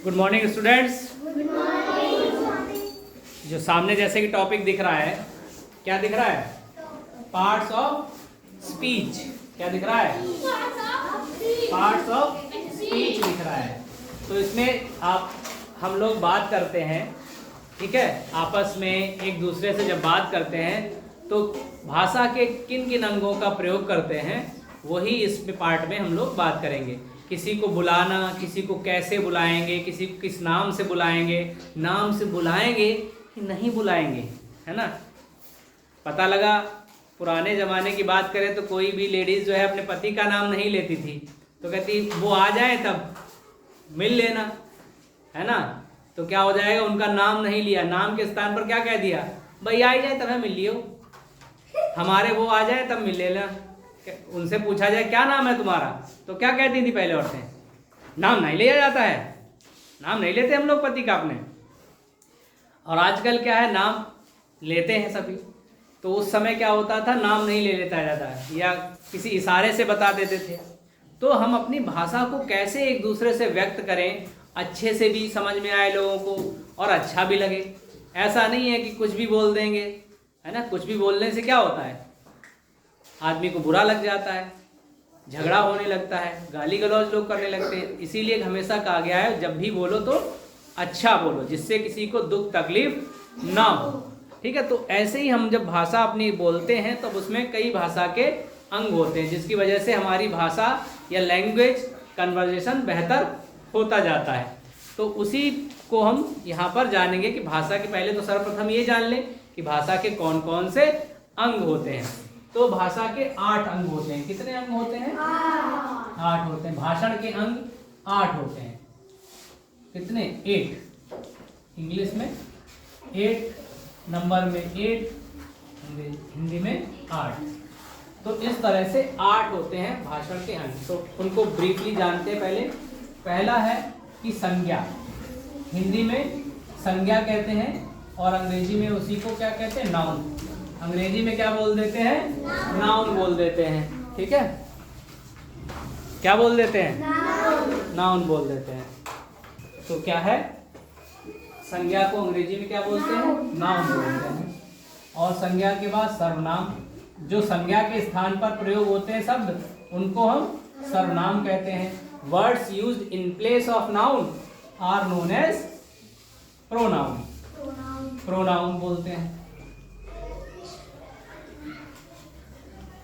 Good morning students. जो सामने जैसे कि टॉपिक दिख रहा है, क्या दिख रहा है? Parts of speech. क्या दिख रहा है? पार्ट्स ऑफ स्पीच दिख रहा है। तो इसमें हम लोग बात करते हैं, ठीक है, आपस में एक दूसरे से जब बात करते हैं तो भाषा के किन किन अंगों का प्रयोग करते हैं, वही इस पार्ट में हम लोग बात करेंगे। किसी को बुलाना, किसी को कैसे बुलाएंगे, किसी को किस नाम से बुलाएंगे, नाम से बुलाएंगे कि नहीं बुलाएंगे, है ना। पता लगा पुराने ज़माने की बात करें तो कोई भी लेडीज़ जो है अपने पति का नाम नहीं लेती थी, तो कहती वो आ जाए तब मिल लेना, है ना। तो क्या हो जाएगा, उनका नाम नहीं लिया, नाम के स्थान पर क्या कह दिया, भाई आ जाए तब है मिल लियो, हमारे वो आ जाए तब मिल लेना। उनसे पूछा जाए क्या नाम है तुम्हारा, तो क्या कहती थी पहले औरतें, नाम नहीं लिया जाता है, नाम नहीं लेते हम लोग पति का अपने। और आजकल क्या है, नाम लेते हैं सभी। तो उस समय क्या होता था, नाम नहीं ले लेता जाता है या किसी इशारे से बता देते थे। तो हम अपनी भाषा को कैसे एक दूसरे से व्यक्त करें, अच्छे से भी समझ में आए लोगों को और अच्छा भी लगे। ऐसा नहीं है कि कुछ भी बोल देंगे, है ना। कुछ भी बोलने से क्या होता है, आदमी को बुरा लग जाता है, झगड़ा होने लगता है, गाली गलौज लोग करने लगते हैं। इसीलिए हमेशा कहा गया है जब भी बोलो तो अच्छा बोलो, जिससे किसी को दुख तकलीफ ना हो, ठीक है। तो ऐसे ही हम जब भाषा अपनी बोलते हैं तब उसमें कई भाषा के अंग होते हैं, जिसकी वजह से हमारी भाषा या लैंग्वेज कन्वर्जेशन बेहतर होता जाता है। तो उसी को हम यहाँ पर जानेंगे कि भाषा के पहले तो सर्वप्रथम ये जान लें कि भाषा के कौन कौन से अंग होते हैं। तो भाषा के 8 अंग होते हैं। कितने अंग होते हैं? 8 होते हैं। भाषण के अंग 8 होते हैं। कितने? 8 इंग्लिश में 8, नंबर में 8, हिंदी में 8। तो इस तरह से 8 होते हैं भाषण के अंग। तो उनको ब्रीफली जानते हैं। पहला है कि संज्ञा। हिंदी में संज्ञा कहते हैं और अंग्रेजी में उसी को क्या कहते हैं, नाउन। अंग्रेजी में क्या बोल देते हैं, नाउन बोल देते हैं, ठीक है। क्या बोल देते हैं, नाउन बोल देते हैं। तो क्या है, संज्ञा को अंग्रेजी में क्या बोलते हैं, नाउन बोलते हैं। और संज्ञा के बाद सर्वनाम। जो संज्ञा के स्थान पर प्रयोग होते हैं शब्द, उनको हम सर्वनाम कहते हैं। Words used in place of noun are known as pronoun. Pronoun बोलते हैं।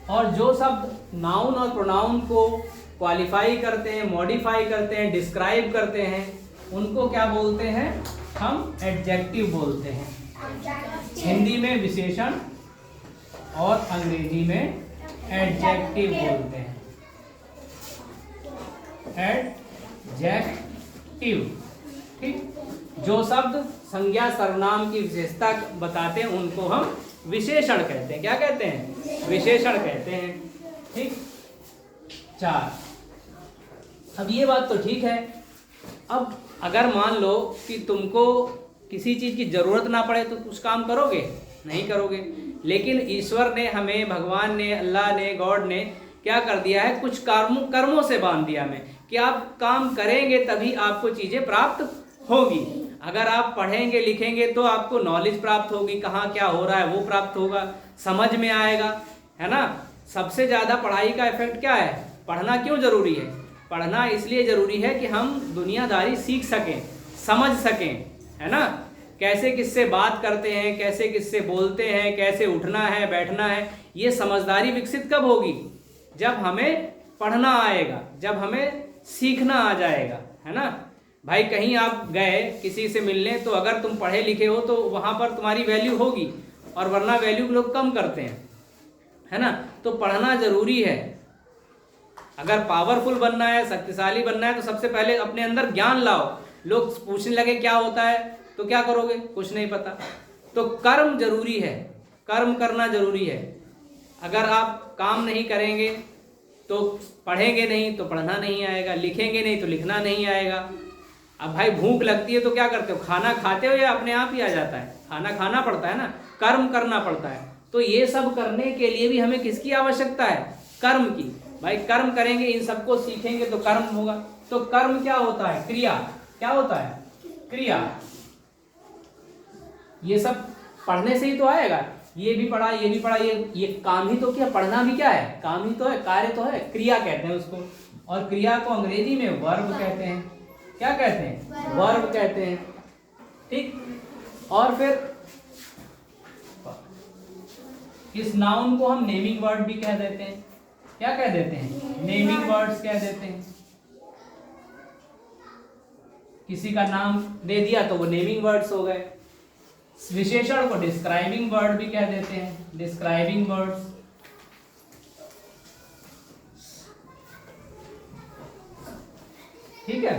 और जो शब्द नाउन और प्रोनाउन को क्वालिफाई करते हैं, मॉडिफाई करते हैं, डिस्क्राइब करते हैं, उनको क्या बोलते हैं, हम एडजेक्टिव बोलते हैं। हिंदी में विशेषण और अंग्रेजी में एडजेक्टिव बोलते हैं। एडजेक्टिव, ठीक। जो शब्द संज्ञा सर्वनाम की विशेषता बताते हैं उनको हम विशेषण कहते हैं। क्या कहते हैं, विशेषण कहते हैं, ठीक। 4। अब ये बात तो ठीक है। अब अगर मान लो कि तुमको किसी चीज़ की ज़रूरत ना पड़े तो कुछ काम करोगे, नहीं करोगे। लेकिन ईश्वर ने हमें, भगवान ने, अल्लाह ने, गॉड ने क्या कर दिया है, कुछ कर्मों से बांध दिया हमें कि आप काम करेंगे तभी आपको चीज़ें प्राप्त होगी। अगर आप पढ़ेंगे लिखेंगे तो आपको नॉलेज प्राप्त होगी, कहाँ क्या हो रहा है वो प्राप्त होगा, समझ में आएगा, है ना। सबसे ज़्यादा पढ़ाई का इफेक्ट क्या है, पढ़ना क्यों ज़रूरी है? पढ़ना इसलिए ज़रूरी है कि हम दुनियादारी सीख सकें, समझ सकें, है ना। कैसे किससे बात करते हैं, कैसे किससे बोलते हैं, कैसे उठना है बैठना है, ये समझदारी विकसित कब होगी, जब हमें पढ़ना आएगा, जब हमें सीखना आ जाएगा, है ना। भाई कहीं आप गए किसी से मिलने, तो अगर तुम पढ़े लिखे हो तो वहाँ पर तुम्हारी वैल्यू होगी, और वरना वैल्यू लोग कम करते हैं, है ना। तो पढ़ना ज़रूरी है। अगर पावरफुल बनना है, शक्तिशाली बनना है, तो सबसे पहले अपने अंदर ज्ञान लाओ। लोग पूछने लगे क्या होता है, तो क्या करोगे, कुछ नहीं पता। तो कर्म जरूरी है, कर्म करना जरूरी है। अगर आप काम नहीं करेंगे तो पढ़ेंगे नहीं तो पढ़ना नहीं आएगा, लिखेंगे नहीं तो लिखना नहीं आएगा। अब भाई भूख लगती है तो क्या करते हो, खाना खाते हो या अपने आप ही आ जाता है, खाना खाना पड़ता है ना, कर्म करना पड़ता है। तो ये सब करने के लिए भी हमें किसकी आवश्यकता है, कर्म की। भाई कर्म करेंगे, इन सबको सीखेंगे तो कर्म होगा। तो कर्म क्या होता है, क्रिया। क्या होता है? क्रिया। ये सब पढ़ने से ही तो आएगा। ये भी पढ़ा, ये भी पढ़ा, ये काम ही तो किया। पढ़ना भी क्या है? काम ही तो है, कार्य तो है। क्रिया कहते हैं उसको, और क्रिया को अंग्रेजी में वर्ब कहते हैं। क्या कहते हैं? वर्ब कहते हैं। ठीक। और फिर इस नाउन को हम नेमिंग वर्ड भी कह देते हैं। क्या कह देते हैं? नेमिंग वर्ड्स कह देते हैं। किसी का नाम दे दिया तो वो नेमिंग वर्ड्स हो गए। विशेषण को डिस्क्राइबिंग वर्ड भी कह देते हैं, डिस्क्राइबिंग वर्ड्स। ठीक है।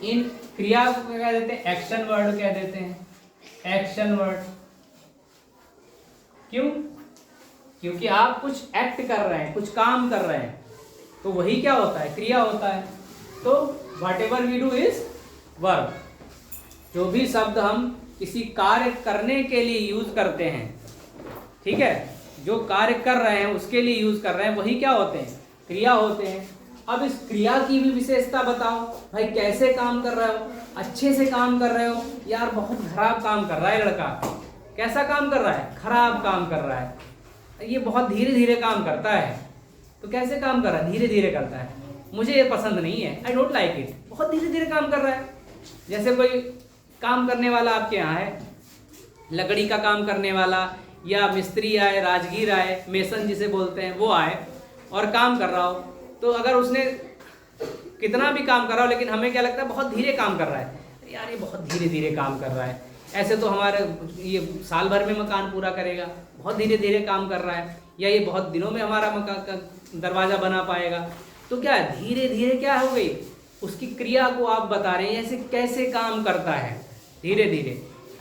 इन क्रिया को क्या कहते हैं? एक्शन वर्ड कह देते हैं, एक्शन वर्ड। क्यों? क्योंकि आप कुछ एक्ट कर रहे हैं, कुछ काम कर रहे हैं, तो वही क्या होता है? क्रिया होता है। तो whatever we do is verb. जो भी शब्द हम किसी कार्य करने के लिए यूज करते हैं, ठीक है, जो कार्य कर रहे हैं उसके लिए यूज कर रहे हैं, वही क्या होते हैं? क्रिया होते हैं। अब इस क्रिया की भी विशेषता बताओ भाई। कैसे काम कर रहे हो? अच्छे से काम कर रहे हो? यार बहुत खराब काम कर रहा है लड़का। कैसा काम कर रहा है? खराब काम कर रहा है। ये बहुत धीरे धीरे काम करता है। तो कैसे काम कर रहा है? धीरे धीरे करता है। मुझे ये पसंद नहीं है, आई डोंट लाइक इट। बहुत धीरे धीरे काम कर रहा है। जैसे कोई काम करने वाला आपके यहाँ है, लकड़ी का काम करने वाला, या मिस्त्री आए, राजगीर आए, मेसन जिसे बोलते हैं, वो आए और काम कर रहा हो, तो अगर उसने कितना भी काम कर रहा हो, लेकिन हमें क्या लगता है? बहुत धीरे काम कर रहा है। यार ये बहुत धीरे धीरे काम कर रहा है, ऐसे तो हमारे ये साल भर में मकान पूरा करेगा। बहुत धीरे धीरे काम कर रहा है, या ये बहुत दिनों में हमारा मकान का दरवाज़ा बना पाएगा। तो क्या है? धीरे धीरे क्या हो गई? उसकी क्रिया को आप बता रहे हैं, ऐसे कैसे काम करता है धीरे धीरे।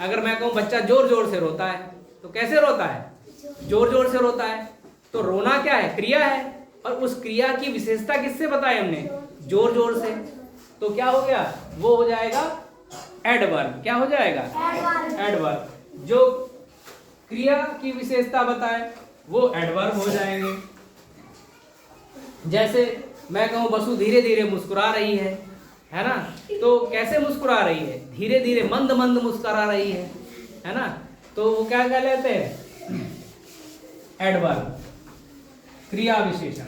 अगर मैं कहूँ बच्चा जोर जोर से रोता है, तो कैसे रोता है? जोर जोर से रोता है। तो रोना क्या है? क्रिया है। और उस क्रिया की विशेषता किससे बताई हमने? जोर जोर से। तो क्या हो गया? वो हो जाएगा एडवर्ब। क्या हो जाएगा? एडवर्ब। जो क्रिया की विशेषता बताए वो एडवर्ब हो जाएंगे। जैसे मैं कहूँ बसु धीरे धीरे मुस्कुरा रही है ना? तो कैसे मुस्कुरा रही है? धीरे धीरे, मंद मंद मुस्कुरा रही है ना? तो वो क्या कहलाते हैं? एडवर्ब। क्रिया विशेषण,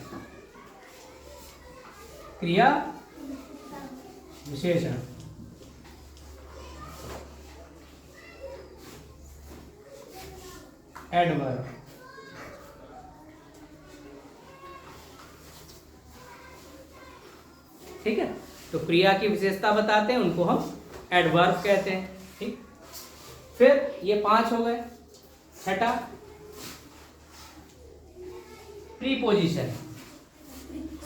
क्रिया विशेषण। एडवर्ब। ठीक है। तो क्रिया की विशेषता बताते हैं, उनको हम एडवर्ब कहते हैं। ठीक। फिर ये 5 हो गए। छठा प्रीपोजिशन,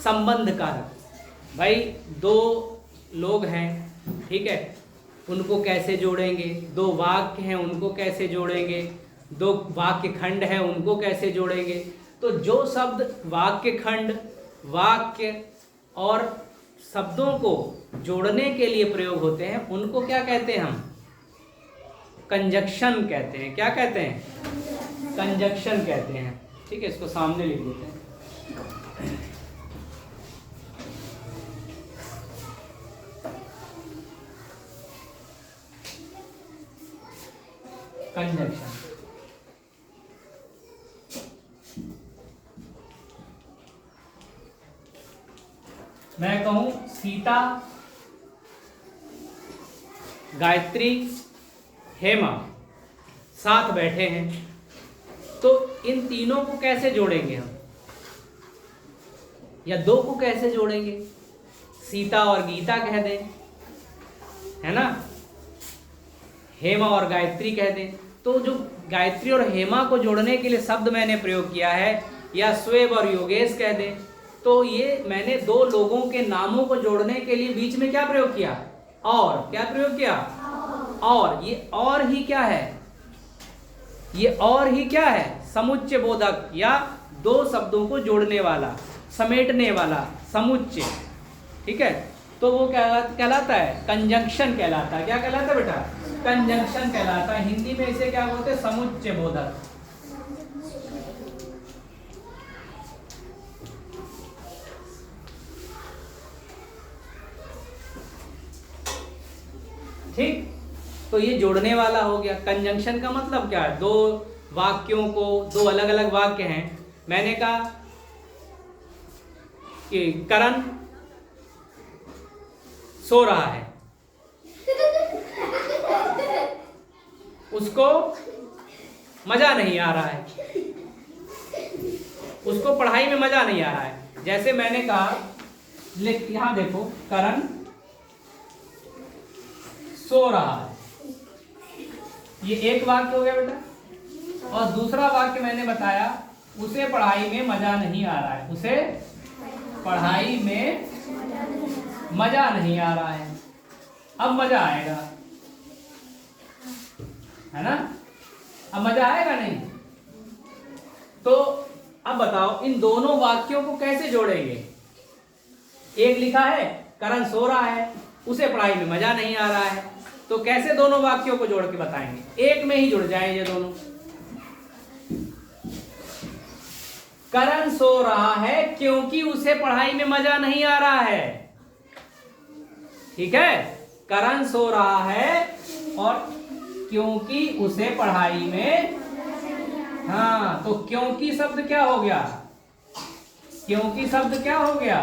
संबंध कारक। भाई दो लोग हैं, ठीक है, उनको कैसे जोड़ेंगे? दो वाक्य हैं, उनको कैसे जोड़ेंगे? दो वाक्य खंड हैं, उनको कैसे जोड़ेंगे? तो जो शब्द वाक्य खंड, वाक्य और शब्दों को जोड़ने के लिए प्रयोग होते हैं, उनको क्या कहते हैं हम? कंजक्शन कहते हैं। क्या कहते हैं? कंजक्शन कहते हैं। ठीक है, इसको सामने लिख देते हैं। कंजक्शन। मैं कहूं सीता, गायत्री, हेमा साथ बैठे हैं, तो इन तीनों को कैसे जोड़ेंगे हम? या दो को कैसे जोड़ेंगे? सीता और गीता कह दें, है ना? हेमा और गायत्री कह दें। तो जो गायत्री और हेमा को जोड़ने के लिए शब्द मैंने प्रयोग किया है, या स्वेब और योगेश कह दें, तो ये मैंने दो लोगों के नामों को जोड़ने के लिए बीच में क्या प्रयोग किया? और। क्या प्रयोग किया? और। ये और ही क्या है? ये और ही क्या है? समुच्चय बोधक, या दो शब्दों को जोड़ने वाला, समेटने वाला, समुच्चय। ठीक है। तो वो क्या कहलाता है? कंजंक्शन कहलाता है। क्या कहलाता है बेटा? कंजंक्शन कहलाता है। हिंदी में इसे क्या बोलते हैं? समुच्चय बोधक। ठीक, तो ये जोड़ने वाला हो गया। कंजंक्शन का मतलब क्या है? दो वाक्यों को, दो अलग अलग वाक्य हैं, मैंने कहा कि करण सो रहा है, उसको मजा नहीं आ रहा है, उसको पढ़ाई में मजा नहीं आ रहा है। जैसे मैंने कहा, यहां देखो, करण सो रहा है, ये एक वाक्य हो गया बेटा। और दूसरा वाक्य मैंने बताया, उसे पढ़ाई में मजा नहीं आ रहा है, उसे पढ़ाई में मजा नहीं आ रहा है। अब मजा आएगा, है ना? अब मजा आएगा नहीं? तो अब बताओ इन दोनों वाक्यों को कैसे जोड़ेंगे? एक लिखा है करण सो रहा है, उसे पढ़ाई में मजा नहीं आ रहा है, तो कैसे दोनों वाक्यों को जोड़ के बताएंगे? एक में ही जुड़ जाए ये दोनों। करण सो रहा है क्योंकि उसे पढ़ाई में मजा नहीं आ रहा है। ठीक है, करण सो रहा है और क्योंकि उसे पढ़ाई में, हाँ, तो क्योंकि शब्द क्या हो गया? क्योंकि शब्द क्या हो गया?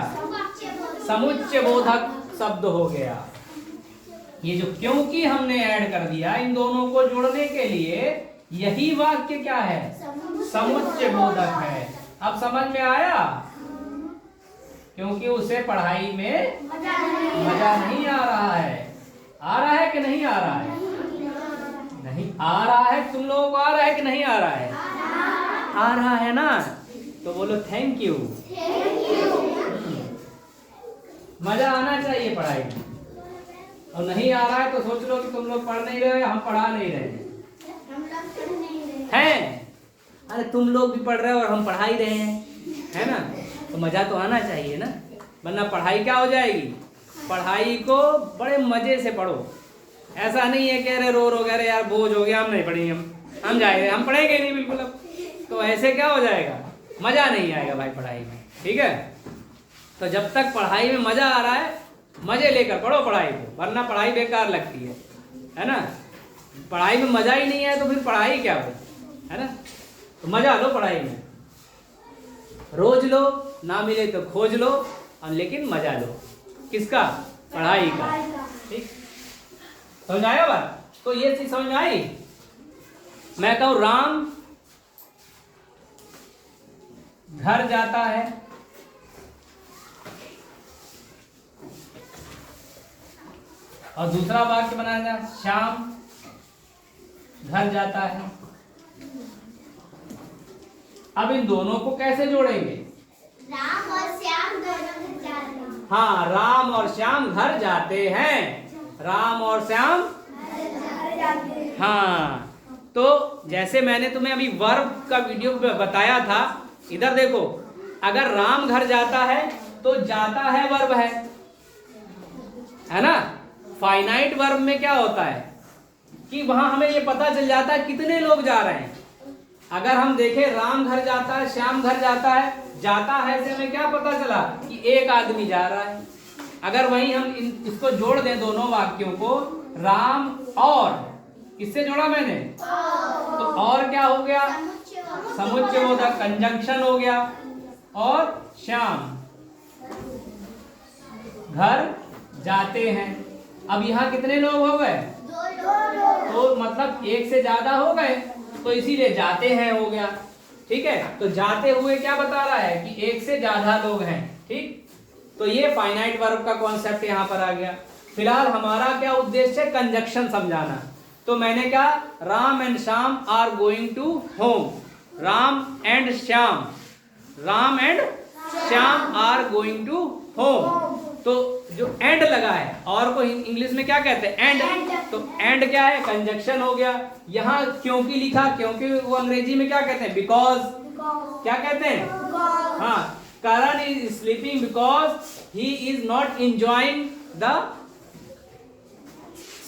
समुच्चय बोधक शब्द हो गया। ये जो क्योंकि हमने ऐड कर दिया इन दोनों को जोड़ने के लिए, यही वाक्य क्या है? समुच्चय बोधक है। अब समझ में आया? क्योंकि उसे पढ़ाई में मजा नहीं आ रहा है। आ रहा है कि नहीं आ रहा है? नहीं आ रहा है। तुम लोगों को आ रहा है कि नहीं आ रहा है? आ रहा है ना? तो बोलो थैंक यू। मजा आना चाहिए पढ़ाई में, और नहीं आ रहा है तो सोच लो कि तुम लोग पढ़ नहीं रहे, हम पढ़ा नहीं रहे हैं। अरे तुम लोग भी पढ़ रहे हो और हम पढ़ा ही रहे हैं, है ना? तो मजा तो आना चाहिए ना, वरना पढ़ाई क्या हो जाएगी? पढ़ाई को बड़े मजे से पढ़ो। ऐसा नहीं है कि अरे रो रो गए यार बोझ हो गया, हम नहीं पढ़ेंगे, हम जाएंगे, हम पढ़ेंगे नहीं बिल्कुल। अब तो ऐसे क्या हो जाएगा? मजा नहीं आएगा भाई पढ़ाई में। ठीक है, तो जब तक पढ़ाई में मजा आ रहा है, मजे लेकर पढ़ो पढ़ाई को, वरना पढ़ाई बेकार लगती है ना? पढ़ाई में मजा ही नहीं है तो फिर पढ़ाई क्या हो, है ना? तो मजा लो पढ़ाई में, रोज लो, ना मिले तो खोज लो, और लेकिन मजा लो। किसका? पढ़ाई का। ठीक, समझ आया बात? तो ये चीज समझ में आई? मैं कहूं राम घर जाता है, और दूसरा वाक्य बनाया जाए श्याम घर जाता है। अब इन दोनों को कैसे जोड़ेंगे? राम और श्याम दोनों घर जाते हैं। हाँ, राम और श्याम घर जाते हैं। राम और श्याम घर जाते हैं। हाँ, तो जैसे मैंने तुम्हें अभी वर्ब का वीडियो बताया था, इधर देखो, अगर राम घर जाता है तो जाता है वर्ब है ना? फाइनाइट वर्ब में क्या होता है कि वहां हमें ये पता चल जाता है कितने लोग जा रहे हैं। अगर हम देखें राम घर जाता है, श्याम घर जाता है, जाता है से हमें क्या पता चला कि एक आदमी जा रहा है। अगर वहीं हम इसको जोड़ दें दोनों वाक्यों को, राम और, किससे जोड़ा मैंने? तो और क्या हो गया? समुच्चय बोधक, कंजंक्शन हो गया। और श्याम घर जाते हैं। अब यहाँ कितने लोग हो गए? तो मतलब एक से ज्यादा हो गए, तो इसीलिए जाते हैं हो गया। ठीक है, तो जाते हुए क्या बता रहा है कि एक से ज्यादा लोग हैं। ठीक, तो ये फाइनाइट वर्ब का कॉन्सेप्ट यहाँ पर आ गया। फिलहाल हमारा क्या उद्देश्य है? कंजंक्शन समझाना। तो मैंने कहा Ram and Shyam are going to home. Ram and Shyam, Ram and Shyam are going to home. तो जो एंड लगा है, और को इंग्लिश में क्या कहते हैं? एंड। तो एंड क्या है? कंजंक्शन हो गया। यहाँ क्योंकि लिखा, क्योंकि वो अंग्रेजी में क्या कहते हैं? बिकॉज। क्या कहते हैं? हाँ, Karan is sleeping because he is not enjoying the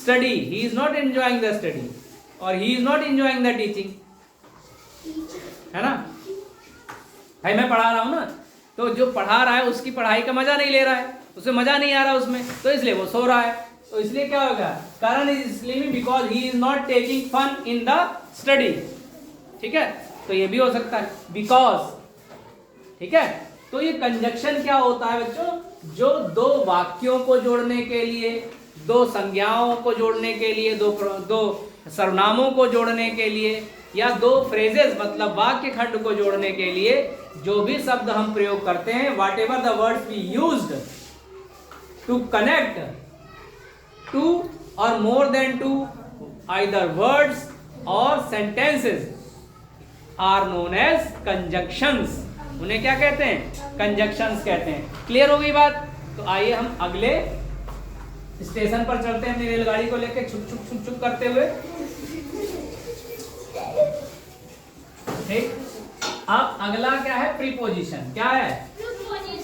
study. He is not enjoying the study, और he is not enjoying the teaching, है ना? भाई मैं पढ़ा रहा हूं ना, तो जो पढ़ा रहा है उसकी पढ़ाई का मजा नहीं ले रहा है, उसे मजा नहीं आ रहा उसमें, तो इसलिए वो सो रहा है। तो इसलिए क्या होगा, Karan is sleeping because he is not taking fun in the study. ठीक है, तो ये भी हो सकता है बिकॉज। ठीक है, तो ये कंजक्शन क्या होता है बच्चों, जो दो वाक्यों को जोड़ने के लिए, दो संज्ञाओं को जोड़ने के लिए, दो सर्वनामों को जोड़ने के लिए, या दो फ्रेजेस मतलब वाक्य खंड को जोड़ने के लिए जो भी शब्द हम प्रयोग करते हैं, whatever the words we used to connect two or more than two either words or sentences are known as conjunctions. उन्हें क्या कहते हैं, कंजक्शंस कहते हैं। क्लियर हो गई बात। तो आइए हम अगले स्टेशन पर चलते हैं अपनी रेलगाड़ी को लेकर छुप छुप छुप छुप करते हुए। ठीक, अब अगला क्या है, प्रीपोजिशन। क्या है,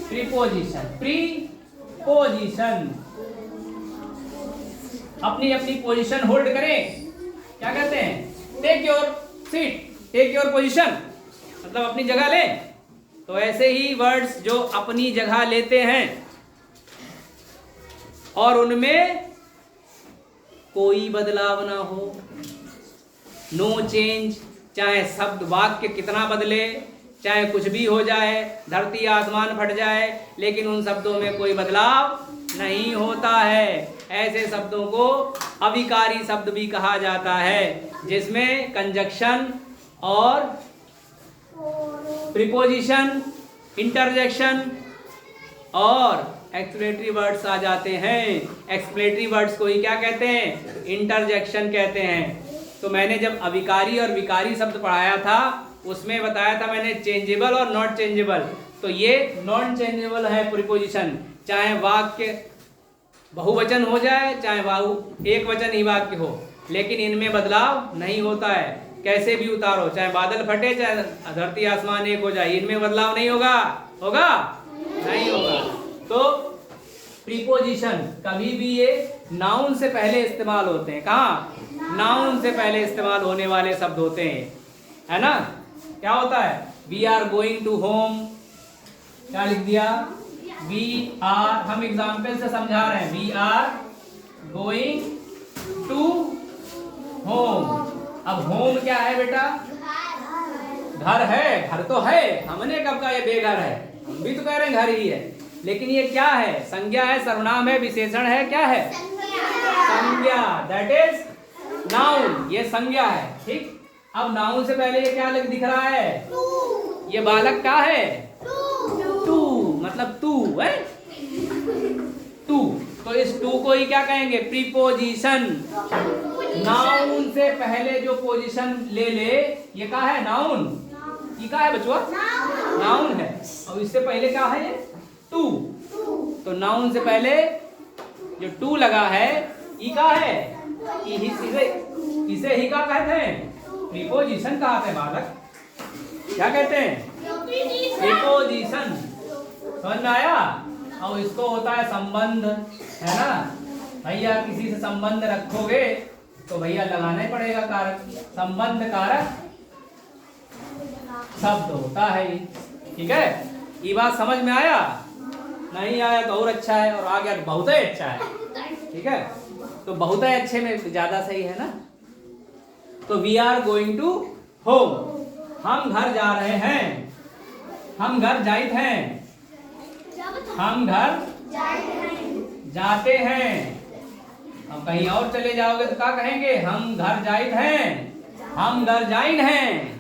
प्रीपोजिशन। प्रीपोजिशन अपनी अपनी पोजीशन होल्ड करें। क्या कहते हैं, take your seat, take your position, मतलब अपनी जगह लें। तो ऐसे ही वर्ड्स जो अपनी जगह लेते हैं और उनमें कोई बदलाव ना हो, नो चेंज, चाहे शब्द वाक्य कितना बदले, चाहे कुछ भी हो जाए, धरती आसमान फट जाए, लेकिन उन शब्दों में कोई बदलाव नहीं होता है। ऐसे शब्दों को अविकारी शब्द भी कहा जाता है, जिसमें कंजक्शन और प्रीपोजिशन, इंटरजेक्शन और एक्सप्लेनेटरी वर्ड्स आ जाते हैं। एक्सप्लेनेटरी वर्ड्स को ही क्या कहते हैं, इंटरजेक्शन कहते हैं। तो मैंने जब अविकारी और विकारी शब्द पढ़ाया था उसमें बताया था मैंने चेंजेबल और नॉट चेंजेबल। तो ये नॉन चेंजेबल है प्रीपोजिशन, चाहे वाक्य बहुवचन हो जाए चाहे एक वचन ही वाक्य हो, लेकिन इनमें बदलाव नहीं होता है। कैसे भी उतारो, चाहे बादल फटे चाहे धरती आसमान एक हो जाए, इनमें बदलाव नहीं होगा, होगा नहीं होगा। तो प्रीपोजिशन कभी भी ये नाउन से पहले इस्तेमाल होते हैं। कहाँ, नाउन से पहले इस्तेमाल होने वाले शब्द होते हैं, है ना। क्या होता है, we are going to home, क्या लिख दिया, वी आर, हम एग्जाम्पल से समझा रहे हैं, we are going to home. अब होम क्या है बेटा, घर है, घर तो है, हमने कब कहा ये बेघर है, हम भी तो कह रहे हैं घर ही है, लेकिन ये क्या है, संज्ञा है, सर्वनाम है, विशेषण है, क्या है, संज्ञा, दैट इज नाउन, ये संज्ञा है। ठीक, अब नाउन से पहले ये क्या दिख रहा है, ये बालक का है, टू, मतलब तू है, टू। तो इस टू को ही क्या कहेंगे, प्रीपोजिशन। नाउन से पहले जो पोजीशन ले ले, ये क्या है, नाउन। ये क्या है बच्चों, नाउन है, और इससे पहले क्या है, ये टू। तो नाउन से पहले जो टू लगा है, ये क्या है, इसे ही क्या कहते हैं, प्रीपोजिशन कहते हैं बालक। क्या कहते हैं, प्रीपोजिशन। समझ में आया। और इसको होता है संबंध, है ना। भैया किसी से संबंध रखोगे तो भैया लगाना ही पड़ेगा कारक, संबंध कारक शब्द होता है। ठीक है, ये बात समझ में आया, नहीं आया तो और अच्छा है, और आ गया तो बहुत ही अच्छा है। ठीक है, तो बहुत ही अच्छे में ज्यादा सही है ना। तो we are going to home, हम घर जा रहे हैं, हम घर जाइत हैं, हम घर जाते हैं। अब कहीं और चले जाओगे तो क्या कहेंगे, हम घर जाइत हैं, हम घर जाइन हैं,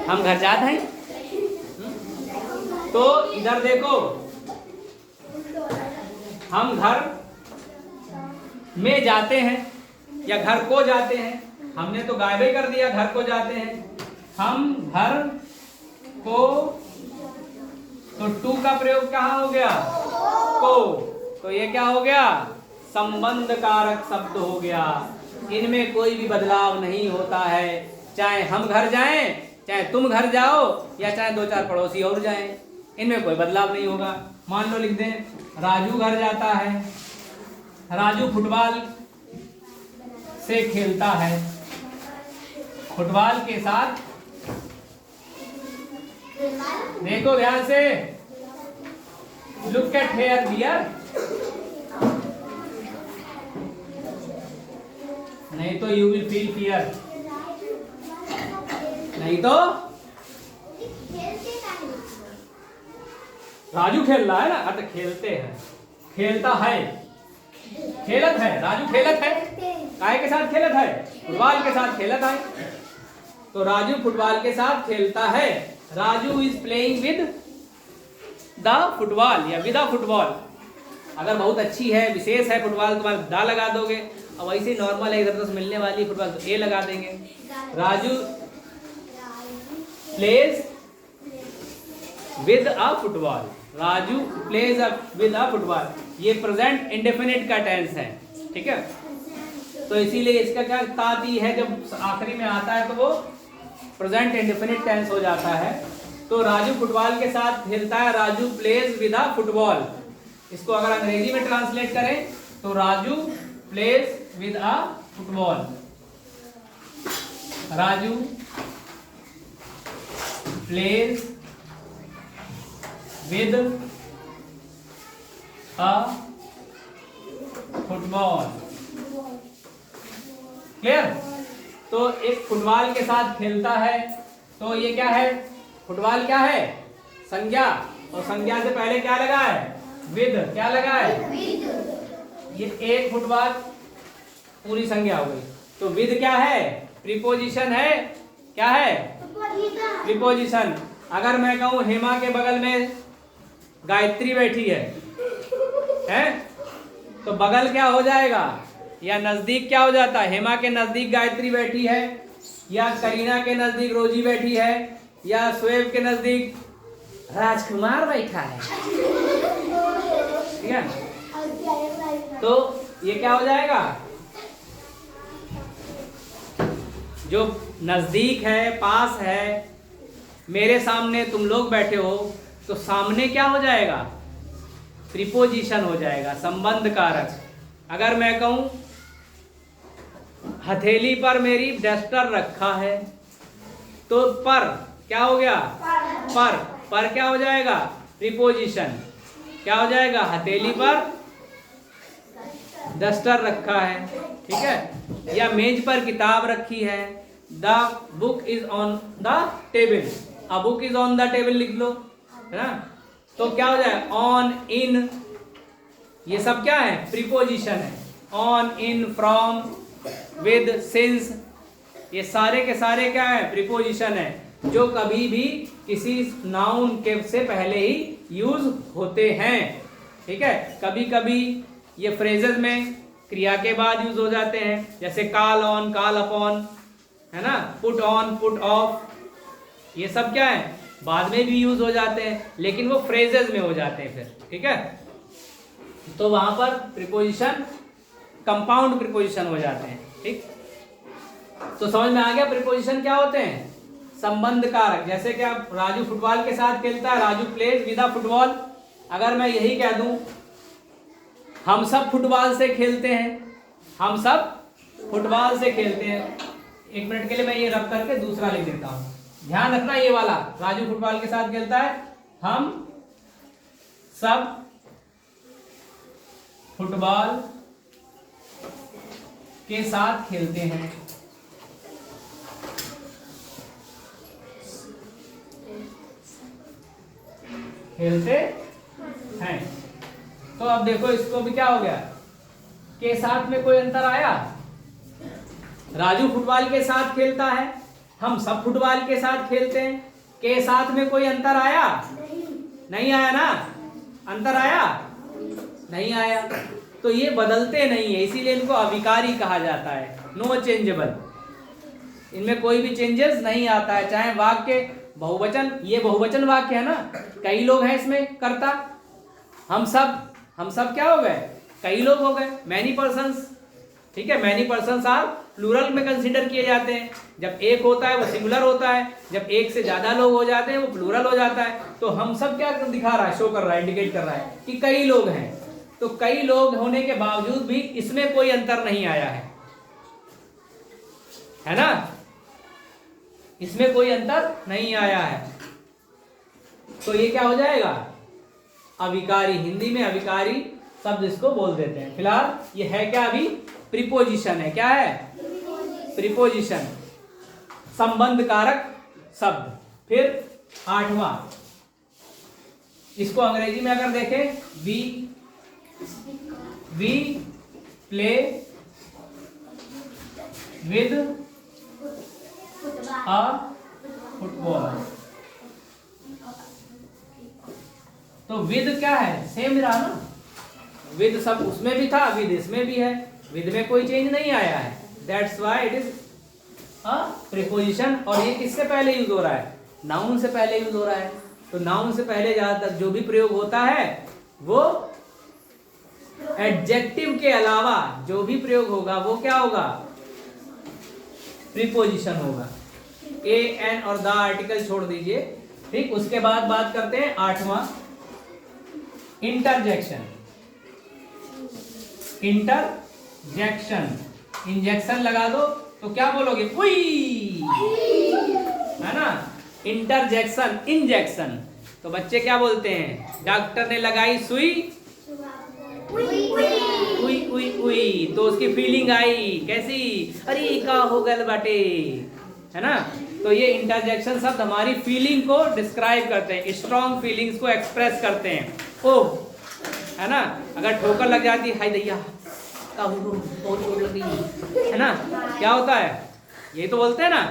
हम घर जात हैं। तो इधर देखो, हम घर में जाते हैं या घर को जाते हैं, हमने तो गायब कर दिया, घर को जाते हैं। हम घर को, तो टू का प्रयोग कहाँ हो गया, को। तो ये क्या हो गया, संबंध कारक शब्द हो गया। इनमें कोई भी बदलाव नहीं होता है, चाहे हम घर जाएं, चाहे तुम घर जाओ, या चाहे दो चार पड़ोसी और जाएं, इनमें कोई बदलाव नहीं होगा। मान लो लिख दें, राजू घर जाता है, राजू फुटबॉल से खेलता है, फुटबॉल के साथ, देखो ध्यान से, लुक एट हेयर डियर, नहीं तो यू विल फील फियर, नहीं तो राजू खेल रहा है ना, तो खेलते हैं, खेलता है, खेलत है, राजू खेलत है, काय के साथ खेलत है, फुटबॉल के साथ खेलत है, तो राजू फुटबॉल के साथ खेलता है। Raju is playing with the football या विद द फुटबॉल। अगर बहुत अच्छी है, विशेष है फुटबॉल, तो दा लगा दोगे, और वैसे नॉर्मल है, इधर से मिलने वाली फुटबॉल तो ए लगा देंगे। Raju plays with a football, Raju plays with a football, ये प्रेजेंट इंडेफिनिट का टेंस है, ठीक है। तो इसीलिए इसका क्या ताती है, जब आखिरी में आता है तो वो प्रेजेंट इंडेफिनिट टेंस हो जाता है। तो राजू फुटबॉल के साथ खेलता है, Raju plays with a football. इसको अगर अंग्रेजी में ट्रांसलेट करें तो Raju plays with a football, Raju plays with a football. Clear? तो एक फुटबॉल के साथ खेलता है, तो ये क्या है, फुटबॉल क्या है, संज्ञा, और संज्ञा से पहले क्या लगा है, विद, क्या लगा है, ये एक फुटबॉल पूरी संज्ञा हो गई। तो विद क्या है, प्रीपोजिशन है, क्या है, प्रीपोजिशन। अगर मैं कहूं हेमा के बगल में गायत्री बैठी है, तो बगल क्या हो जाएगा, या नजदीक क्या हो जाता है, हेमा के नजदीक गायत्री बैठी है, या करीना के नजदीक रोजी बैठी है, या शोएब के नजदीक राजकुमार बैठा है, ठीक है। तो ये क्या हो जाएगा, जो नजदीक है, पास है, मेरे सामने तुम लोग बैठे हो, तो सामने क्या हो जाएगा, प्रीपोजिशन हो जाएगा, संबंध कारक। अगर मैं कहूं हथेली पर मेरी डस्टर रखा है, तो पर क्या हो गया, पर क्या हो जाएगा, प्रीपोजिशन, क्या हो जाएगा, हथेली पर डस्टर रखा है, ठीक है। या मेज पर किताब रखी है, the book is on the table, a book is on the table लिख लो, है ना। तो क्या हो जाए, ऑन, इन, ये सब क्या है, प्रीपोजिशन है। On, in, from, with, since, ये सारे के सारे क्या है, प्रीपोजिशन है, जो कभी भी किसी नाउन के से पहले ही यूज होते हैं, ठीक है। कभी कभी ये फ्रेजेस में क्रिया के बाद यूज हो जाते हैं, जैसे कॉल ऑन, कॉल अपॉन, है ना, पुट ऑन, पुट ऑफ, ये सब क्या है, बाद में भी यूज हो जाते हैं, लेकिन वो फ्रेजेस में हो जाते हैं फिर, ठीक है। तो वहां पर प्रीपोजिशन कंपाउंड प्रीपोजिशन हो जाते हैं, ठीक। तो समझ में आ गया प्रीपोजिशन क्या होते हैं, संबंध कारक। जैसे कि आप राजू फुटबॉल के साथ खेलता है, Raju plays with a football. अगर मैं यही कह दूं हम सब फुटबॉल से खेलते हैं, हम सब फुटबॉल से खेलते हैं, एक मिनट के लिए मैं ये रब करके दूसरा लिख देता हूं, ध्यान रखना ये वाला, राजू फुटबॉल के साथ खेलता है, हम सब फुटबॉल के साथ खेलते हैं, खेलते हैं। तो अब देखो इसको भी क्या हो गया, के साथ में कोई अंतर आया, राजू फुटबॉल के साथ खेलता है, हम सब फुटबॉल के साथ खेलते हैं, के साथ में कोई अंतर आया, नहीं आया ना, अंतर आया, नहीं आया। तो ये बदलते नहीं है, इसीलिए इनको अविकारी कहा जाता है, नो चेंजेबल, इनमें कोई भी चेंजेस नहीं आता है। चाहे वाक्य बहुवचन, ये बहुवचन वाक्य है ना, कई लोग हैं इसमें कर्ता, हम सब क्या हो गए, कई लोग हो गए, मैनी पर्सन्स, ठीक है। मैनी पर्सन्स आर प्लूरल में कंसीडर किए जाते हैं, जब एक होता है वो सिंगुलर होता है, जब एक से ज्यादा लोग हो जाते हैं वो प्लूरल हो जाता है। तो हम सब क्या दिखा रहा है, शो कर रहा है, इंडिकेट कर रहा है कि कई लोग हैं। तो कई लोग होने के बावजूद भी इसमें कोई अंतर नहीं आया है ना, इसमें कोई अंतर नहीं आया है। तो ये क्या हो जाएगा, अविकारी, हिंदी में अविकारी शब्द इसको बोल देते हैं। फिलहाल ये है क्या, अभी प्रीपोजिशन है, क्या है, प्रीपोजिशन, संबंध कारक शब्द। फिर 8वां, इसको अंग्रेजी में अगर देखें, we play with a football. तो विद क्या है, सेम रहा ना, विद सब उसमें भी था, विद इसमें भी है, विद में कोई चेंज नहीं आया है, that's why it is a preposition. और ये किससे पहले यूज हो रहा है, नाउन से पहले यूज हो रहा है। तो नाउन से पहले ज्यादातर जो भी प्रयोग होता है वो एडजेक्टिव के अलावा जो भी प्रयोग होगा वो क्या होगा, प्रीपोजिशन होगा। ए एन और द आर्टिकल छोड़ दीजिए, ठीक। उसके बाद बात करते हैं 8वां, इंटरजेक्शन। इंटरजेक्शन, इंजेक्शन लगा दो तो क्या बोलोगे, उई, है ना। इंटरजेक्शन, इंजेक्शन, तो बच्चे क्या बोलते हैं, डॉक्टर ने लगाई सुई, उई उई उई, तो उसकी फीलिंग आई कैसी, अरे का हो गल बाटे, है ना। तो ये इंटरजेक्शन शब्द हमारी फीलिंग को डिस्क्राइब करते हैं, स्ट्रॉन्ग फीलिंग्स को एक्सप्रेस करते हैं। ओ, है ना, अगर ठोकर लग जाती है, हाय दैया बहुत चोट लगी, है ना, क्या होता है, ये तो बोलते हैं ना।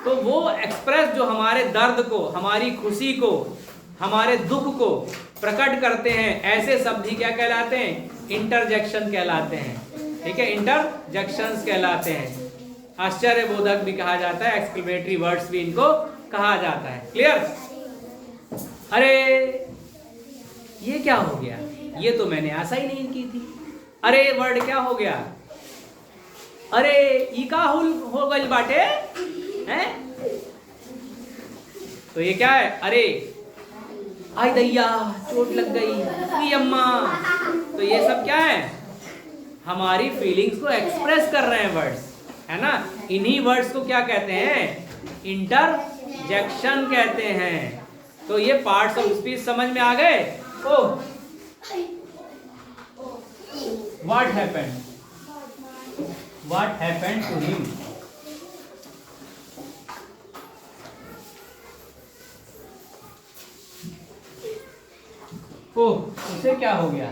तो वो एक्सप्रेस जो हमारे दर्द को, हमारी खुशी को, हमारे दुख को प्रकट करते हैं, ऐसे शब्द ही क्या कहलाते हैं, इंटरजेक्शन कहलाते हैं, ठीक है, इंटरजेक्शंस कहलाते हैं। आश्चर्यबोधक भी कहा जाता है, एक्सक्लेमेटरी वर्ड्स भी इनको कहा जाता है। क्लियर। अरे ये क्या हो गया, ये तो मैंने आशा ही नहीं की थी। अरे वर्ड क्या हो गया, अरे ई का हो गई बाटे, हैं। तो ये क्या है, अरे आई दैया चोट लग गई, अम्मा। तो ये सब क्या है, हमारी फीलिंग्स को एक्सप्रेस कर रहे हैं वर्ड्स, है ना। इन्हीं वर्ड्स को क्या कहते हैं, इंटरजेक्शन कहते हैं। तो ये पार्ट्स ऑफ स्पीच समझ में आ गए। Oh, what happened, what happened to him, oh उसे क्या हो गया,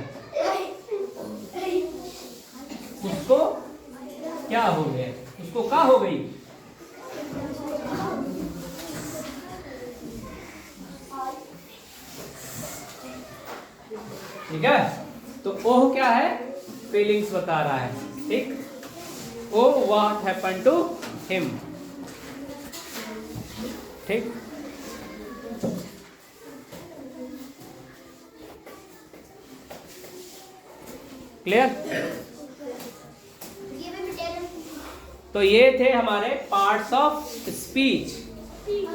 उसको क्या हो गया, उसको क्या हो गई। ठीक है, तो ओह क्या है, फीलिंग्स बता रहा है, ठीक। Oh what happened to him, ठीक। क्लियर। तो ये थे हमारे parts of speech.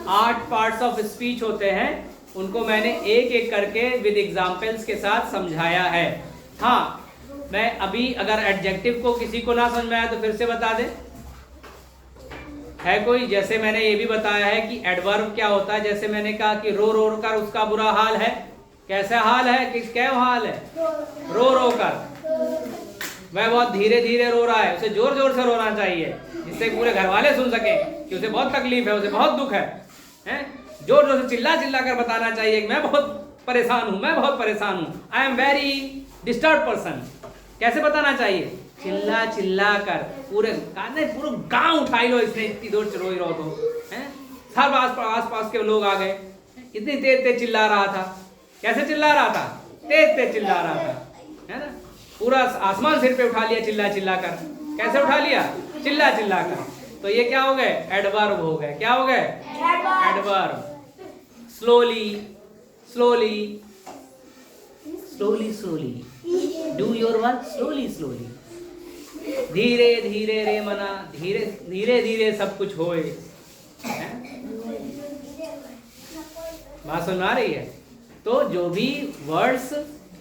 8 parts of speech होते हैं, उनको मैंने एक एक करके विद एग्जाम्पल्स के साथ समझाया है। हाँ, मैं अभी अगर एडजेक्टिव को किसी को ना समझ में आया तो फिर से बता दे, है कोई। जैसे मैंने ये भी बताया है कि एडवर्ब क्या होता है, जैसे मैंने कहा कि रो रो कर उसका बुरा हाल है, कैसा हाल है, किस क्या हाल है, रो रो कर। वह बहुत धीरे धीरे रो रहा है, उसे जोर जोर से रोना चाहिए जिससे पूरे घर वाले सुन सके कि उसे बहुत तकलीफ है, उसे बहुत दुख है, हैं? जोर जोर से चिल्ला चिल्ला कर बताना चाहिए कि मैं बहुत परेशान हूं, मैं बहुत परेशान हूं, I am very disturb person. कैसे बताना चाहिए, चिल्ला चिल्ला कर, पूरे गांव उठाई लो, इसने इतनी दूर से रोई रहो तो, हैं? सब आस पास के लोग आ गए, कितनी तेज तेज चिल्ला रहा था, कैसे चिल्ला रहा था, तेज तेज चिल्ला रहा था, है ना। पूरा आसमान सिर पे उठा लिया चिल्ला चिल्ला कर, कैसे उठा लिया, चिल्ला चिल्ला कर। तो ये क्या हो गए, एडवर्ब हो गए, क्या हो गए, adverb. Slowly slowly slowly slowly, do your work slowly slowly. धीरे धीरे रे मना, धीरे धीरे धीरे सब कुछ होए। बात समझ आ रही है। तो जो भी वर्ड्स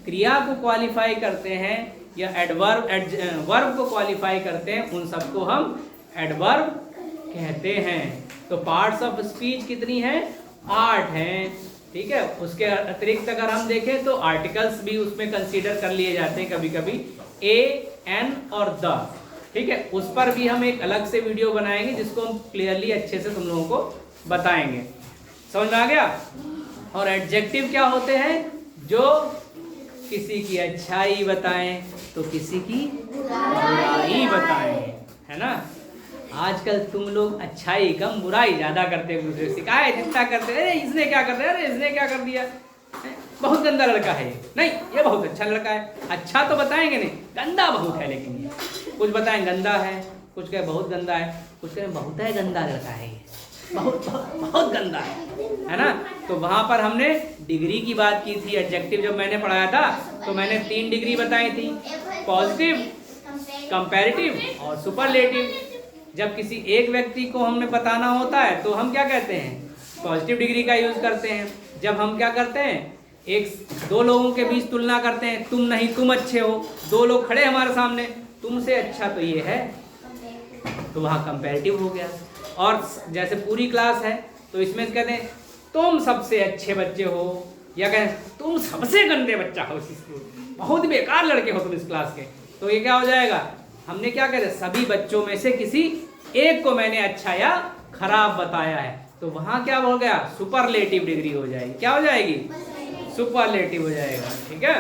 क्रिया को क्वालिफाई करते हैं या एडवर्ब वर्ब को क्वालिफाई करते हैं, उन सबको हम एडवर्ब कहते हैं। तो पार्ट्स ऑफ स्पीच कितनी हैं, 8 हैं, ठीक है। उसके अतिरिक्त अगर हम देखें तो आर्टिकल्स भी उसमें कंसीडर कर लिए जाते हैं कभी कभी, ए, एन और द, ठीक है, उस पर भी हम एक अलग से वीडियो बनाएंगे जिसको हम क्लियरली अच्छे से तुम लोगों को बताएंगे। समझ में आ गया? और एडजेक्टिव क्या होते हैं? जो किसी की अच्छाई बताएं तो किसी की बुराई बताएं, है ना। आजकल तुम लोग अच्छाई कम बुराई ज्यादा करते हो, दूसरे शिकायत इतना करते हैं, अरे इसने क्या कर दिया, अरे इसने क्या कर दिया, बहुत गंदा लड़का है, नहीं ये बहुत अच्छा लड़का है। अच्छा तो बताएंगे नहीं, गंदा बहुत है, लेकिन कुछ बताएं गंदा है, कुछ कहे बहुत गंदा है, कुछ कहे बहुत है गंदा लड़का है, बहुत बहुत बहुत गंदा है ना। तो वहां पर हमने डिग्री की बात की थी। एडजेक्टिव जब मैंने पढ़ाया था तो मैंने 3 डिग्री बताई थी, पॉजिटिव, कंपैरेटिव और सुपरलेटिव। जब किसी एक व्यक्ति को हमने बताना होता है तो हम क्या कहते हैं? पॉजिटिव डिग्री का यूज करते हैं। जब हम क्या करते हैं, दो लोगों के बीच तुलना करते हैं, तुम नहीं तुम अच्छे हो, 2 लोग खड़े हमारे सामने, तुमसे अच्छा तो ये है, तो वहाँ कंपैरेटिव हो गया। और जैसे पूरी क्लास है तो इसमें कहते हैं तुम सबसे अच्छे बच्चे हो, या कहें तुम सबसे गंदे बच्चा हो, बहुत बेकार लड़के हो तुम इस क्लास के, तो ये क्या हो जाएगा? हमने क्या कहते हैं, सभी बच्चों में से किसी एक को मैंने अच्छा या खराब बताया है, तो वहां क्या हो गया? सुपरलेटिव डिग्री हो जाएगी। क्या हो जाएगी? सुपरलेटिव हो जाएगा। ठीक है।